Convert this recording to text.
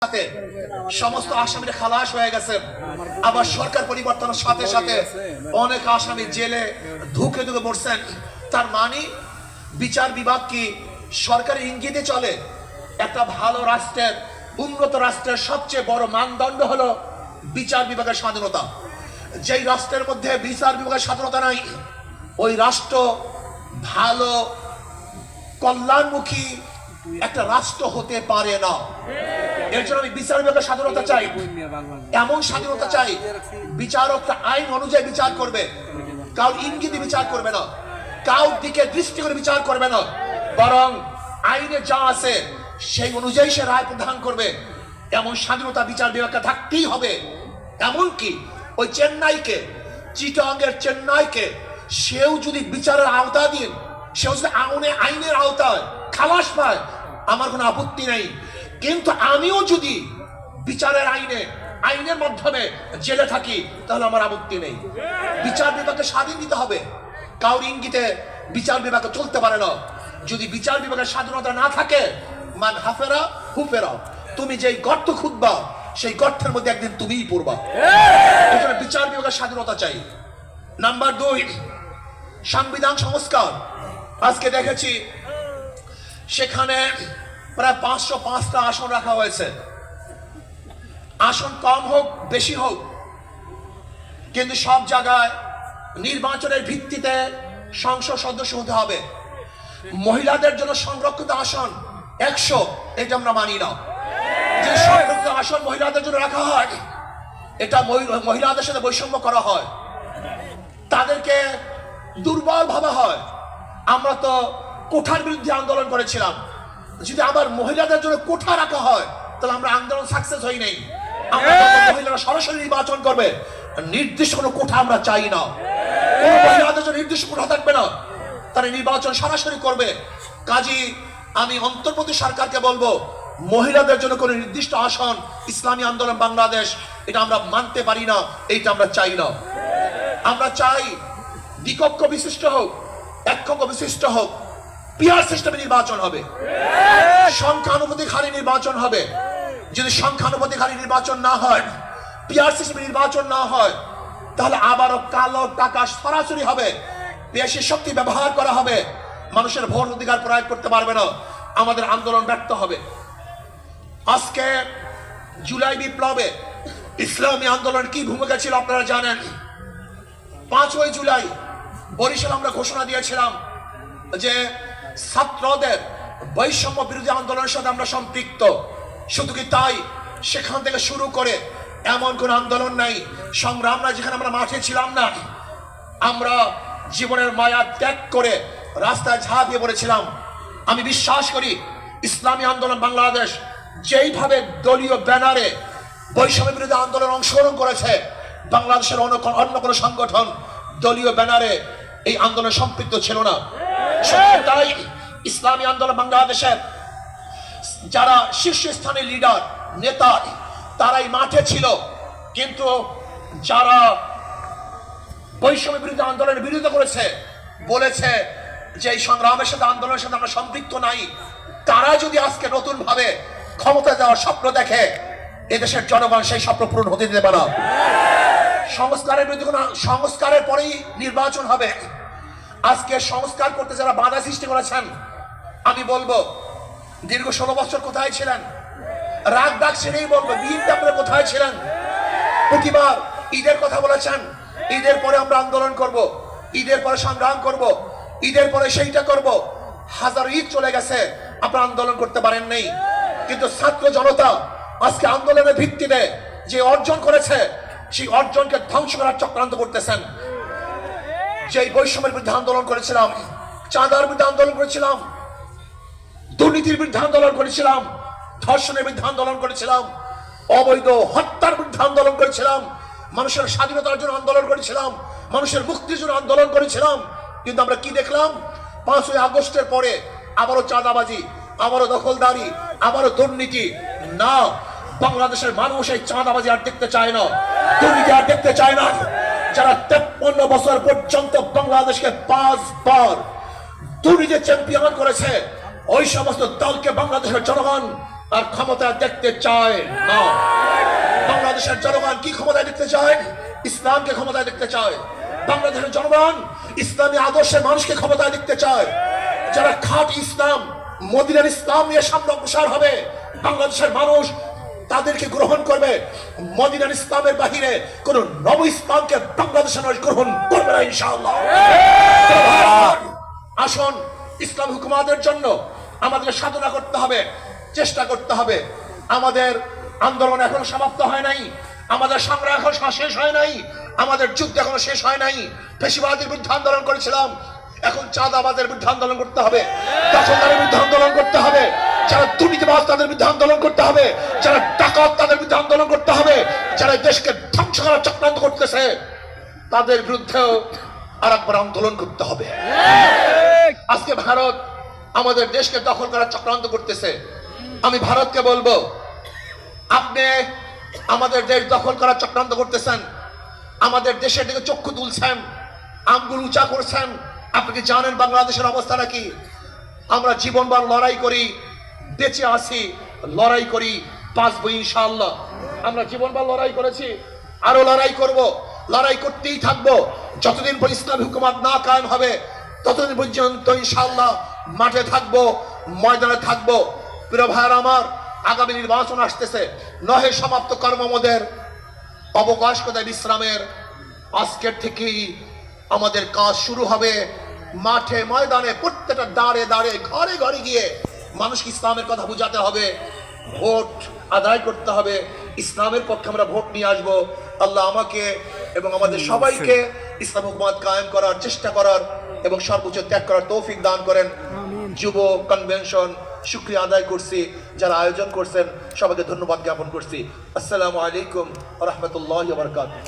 সাথে সমস্ত আসামিরা খালাস হয়ে গেছে। আবার সরকার পরিবর্তনের সাথে সাথে অনেক আসামি জেলে ঢুকে ঢুকে পড়ছেন। তার মানে বিচার বিভাগ কি সরকারের ইঙ্গিতে চলে? একটা ভালো রাষ্ট্রের, উন্নত রাষ্ট্রের সবচেয়ে বড় মানদণ্ড হলো বিচার বিভাগের স্বাধীনতা। যেই রাষ্ট্রের মধ্যে বিচার বিভাগের স্বাধীনতা নাই, ওই রাষ্ট্র ভালো কল্যাণমুখী একটা রাষ্ট্র হতে পারে না। এর জন্য আমি বিচার বিভাগের স্বাধীনতা চাই, এমন স্বাধীনতা চাই বিচারকরা আইন অনুযায়ী বিচার করবে, কারোর ইঙ্গিতে বিচার করবে না, কারোর দিকে দৃষ্টি করে বিচার করবে না, বরং আইনে যা আছে সেই অনুযায়ী সে রায় প্রদান করবে। এমন স্বাধীনতা বিচার বিভাগকে থাকতেই হবে। এমনকি ওই চেন্নাইকে, চিটাগাংয়ের চেন্নাইকে সেও যদি বিচারের আওতা দিন, সেও যদি আইনের আওতায় খালাস পায়, আমার কোনো আপত্তি নেই। কিন্তু আমিও যদি বিচারের আইনের মাধ্যমে জেলে থাকি, তাহলে আমার আপত্তি নেই। বিচার বিভাগকে স্বাধীন দিতে হবে, কাউর ইঙ্গিতে বিচার বিভাগ চলতে পারে না। যদি বিচার বিভাগের স্বাধীনতা না থাকে, মান হাফেরা হুফেরা, তুমি যেই গর্ত খুঁজবা সেই গর্তের মধ্যে একদিন তুমিই পড়বা। এজন্য বিচার বিভাগের স্বাধীনতা চাই। নাম্বার 2, সংবিধান সংস্কার। আজকে দেখেছি সেখানে প্রায় 505টা আসন রাখা হয়েছে। আসন কম হোক বেশি হোক, কিন্তু সব জায়গায় নির্বাচনের ভিত্তিতে সংসদ সদস্য হতে হবে। মহিলাদের জন্য সংরক্ষিত আসন 100, এটা আমরা মানি না। যে সংরক্ষিত আসন মহিলাদের জন্য রাখা হয়, এটা মহিলাদের সাথে বৈষম্য করা হয়, তাদেরকে দুর্বল ভাবা হয়। আমরা তো কোঠার বিরুদ্ধে আন্দোলন করেছিলাম। যদি আবার মহিলাদের জন্য কোঠা রাখা হয়, তাহলে আমরা আন্দোলন সাকসেস হই নাই। আমরা মহিলারা সরাসরি নির্বাচন করবে, নির্দিষ্ট কোনো কোঠা আমরা চাই না। কোন মহিলাদের জন্য নির্দিষ্ট কোঠা থাকবে না, তারা নির্বাচন সরাসরি করবে। কাজী আমি অন্তর্বর্তী সরকারকে বলবো, মহিলাদের জন্য কোনো নির্দিষ্ট আসন ইসলামী আন্দোলন বাংলাদেশ, এটা আমরা মানতে পারি না, এইটা আমরা চাই না। আমরা চাই দ্বিকক্ষ বিশিষ্ট হোক, এককক্ষ বিশিষ্ট হোক, পিয়ার সিস্টেমে নির্বাচন হবে, সংখ্যানুপাতিক নির্বাচন হবে। যদি সংখ্যানুপাতিক নির্বাচন না হয়, পিয়ার সিস্টেমে নির্বাচন না হয়, তাহলে আবারও কালো টাকা সরাসরি হবে, বেশি শক্তি ব্যবহার করা হবে, মানুষের ভোট অধিকার প্রয়োগ করতে পারবে না, আমাদের আন্দোলন ব্যর্থ হবে। আজকে জুলাই বিপ্লবে ইসলামী আন্দোলন কি ভূমিকা ছিল আপনারা জানেন। 5ই জুলাই বরিশাল আমরা ঘোষণা দিয়েছিলাম যে ছাত্রদের বৈষম্য বিরোধী আন্দোলনের সাথে আমরা সম্পৃক্ত। শুধু কি তাই, সেখান থেকে শুরু করে এমন কোন আন্দোলন নাই, সংগ্রাম নাই যেখানে আমরা মাঠে ছিলাম না। আমরা জীবনের মায়া ত্যাগ করে রাস্তায় ঝাঁপিয়ে পড়েছিলাম। আমি বিশ্বাস করি ইসলামী আন্দোলন বাংলাদেশ যেইভাবে দলীয় ব্যানারে বৈষম্য বিরোধী আন্দোলন অংশগ্রহণ করেছে, বাংলাদেশের অন্য কোনো সংগঠন দলীয় ব্যানারে এই আন্দোলনে সম্পৃক্ত ছিল না। তাই ইসলামী আন্দোলন বাংলাদেশের যারা শীর্ষস্থানীয় লিডার, নেতা, তারাই মাঠে ছিল। কিন্তু যারা বৈষম্য বিরোধী আন্দোলনের বিরোধিতা করেছে, বলেছে যে এই সংগ্রামের সাথে আন্দোলনের সাথে আমরা সম্পৃক্ত নাই, তারা যদি আজকে নতুন ভাবে ক্ষমতা দেওয়ার স্বপ্ন দেখে, এদেশের জনগণ সেই স্বপ্ন পূরণ হতে দেবে না। সংস্কারের বিরুদ্ধে কোনো সংস্কারের পরেই নির্বাচন হবে। আজকে সংস্কার করতে যারা বাধা সৃষ্টি করেছেন, আমি বলবো দীর্ঘ 16 বছর কোথায় ছিলেন? রাগ ডাক ছেড়েই বলবো, দিনটা আপনারা কোথায় ছিলেন? প্রতিবার ঈদের কথা বলেছেন, ঈদের পরে আমরা আন্দোলন করব, ঈদের পরে সংগ্রাম করব, ঈদের পরে সেইটা করব। হাজার ঈদ চলে গেছে, আপনারা আন্দোলন করতে পারেন নাই। কিন্তু ছাত্র জনতা আজকে আন্দোলনের ভিত্তিতে যে অর্জন করেছে, সেই অর্জনকে ধ্বংস করার চক্রান্ত করতেছেন। যে বৈষম্যের বিরুদ্ধে আন্দোলন করেছিলাম, চাঁদার বিরুদ্ধে আন্দোলন করেছিলাম, দুর্নীতির বিরুদ্ধে আন্দোলন করেছিলাম, ধর্ষণের বিরুদ্ধে আন্দোলন করেছিলাম, অবৈধ হত্যার বিরুদ্ধে আন্দোলন করেছিলাম, মানুষের স্বাধীনতার জন্য আন্দোলন করেছিলাম, মানুষের মুক্তির জন্য আন্দোলন করেছিলাম। কিন্তু আমরা কি দেখলাম? 5ই আগস্টের পরে আবারও চাঁদাবাজি, আবারও দখলদারি, আবারও দুর্নীতি। না, বাংলাদেশের মানুষ এই চাঁদাবাজি আর দেখতে চায় না, দুর্নীতি আর দেখতে চায় না। যারা 53 বছর পর্যন্ত বাংলাদেশকে 5 বার দুর্নীতি চ্যাম্পিয়ন করেছে, ওই সমস্ত দলকে বাংলাদেশের জনগণ আর ক্ষমতা দেখতে চায় না। বাংলাদেশের জনগণ কি ক্ষমতায় দেখতে চায়? ইসলামকে ক্ষমতায় দেখতে চায়। বাংলাদেশের জনগণ ইসলামী আদর্শের মানুষকে ক্ষমতায় দেখতে চায়। যারা খাঁটি ইসলাম, মদিনার ইসলাম নিয়ে সামনে অগ্রসর হবে, বাংলাদেশের মানুষ তাদেরকে গ্রহণ করবে। মদিনার ইসলামের বাহিরে কোন নব ইসলামকে বাংলাদেশের মানুষ গ্রহণ করবে না ইনশাআল্লাহ। আসুন, ইসলাম হুকুমাতের জন্য আমাদের সাধনা করতে হবে, চেষ্টা করতে হবে। আমাদের আন্দোলন এখনো সমাপ্ত হয় নাই, আমাদের সংগ্রাম এখন শেষ হয় নাই, আমাদের যুদ্ধ এখনো শেষ হয় নাই। পেশিবাদের বিরুদ্ধে আন্দোলন করেছিলাম, এখন চাঁদাবাজের বিরুদ্ধে আন্দোলন করতে হবে, দখলদারের বিরুদ্ধে আন্দোলন করতে হবে, যারা দুর্নীতিবাজ তাদের বিরুদ্ধে আন্দোলন করতে হবে, যারা ডাকাত তাদের বিরুদ্ধে আন্দোলন করতে হবে, যারা দেশকে ধ্বংস করার চক্রান্ত করতেছে তাদের বিরুদ্ধেও আর একবার আন্দোলন করতে হবে। আজকে ভারত আমাদের দেশকে দখল করার চক্রান্ত করতেছে। আমি ভারতকে বলবো, আপনি আমাদের দেশ দখল করার চক্রান্ত করতেছেন, আমাদের দেশের দিকে চক্ষু তুলছেন, আঙ্গুল উঁচা করছেন। আপনি কি জানেন বাংলাদেশের অবস্থাটা কি? আমরা জীবনভর লড়াই করি, বেঁচে আছি, লড়াই করি, বাঁচবো ইনশাআল্লাহ। আমরা জীবনভর লড়াই করেছি, আরো লড়াই করব, লড়াই করতেই থাকবো। যতদিন পর ইসলামী হুকুমত না কায়েম হবে ততদিন পর্যন্ত ইনশাআল্লাহ মাঠে থাকবো, ময়দানে থাকবো। প্রিয় ভাইয়েরা আমার, আগামী নির্বাচন আসতেছে, নহে সমাপ্ত কর্মমদের অবকাশ কোথায় বিশ্রামের। আজকের থেকেই আমাদের কাজ শুরু হবে। মাঠে ময়দানে প্রত্যেকটা দাঁড়ে দাঁড়ে ঘরে ঘরে গিয়ে মানুষকে ইসলামের কথা বুঝাতে হবে, ভোট আদায় করতে হবে, ইসলামের পক্ষে আমরা ভোট নিয়ে আসবো। আল্লাহ আমাকে এবং আমাদের সবাইকে ইসলাম হুকুমত কায়েম করার চেষ্টা করার এবং সর্বোচ্চ ত্যাগ করার তৌফিক দান করেন। যুব কনভেনশন শুকরিয়া আদায় করছি, যারা আয়োজন করছেন সবাইকে ধন্যবাদ জ্ঞাপন করছি। আসসালামু আলাইকুম ওয়া রাহমাতুল্লাহি ওয়া বারাকাতুহু।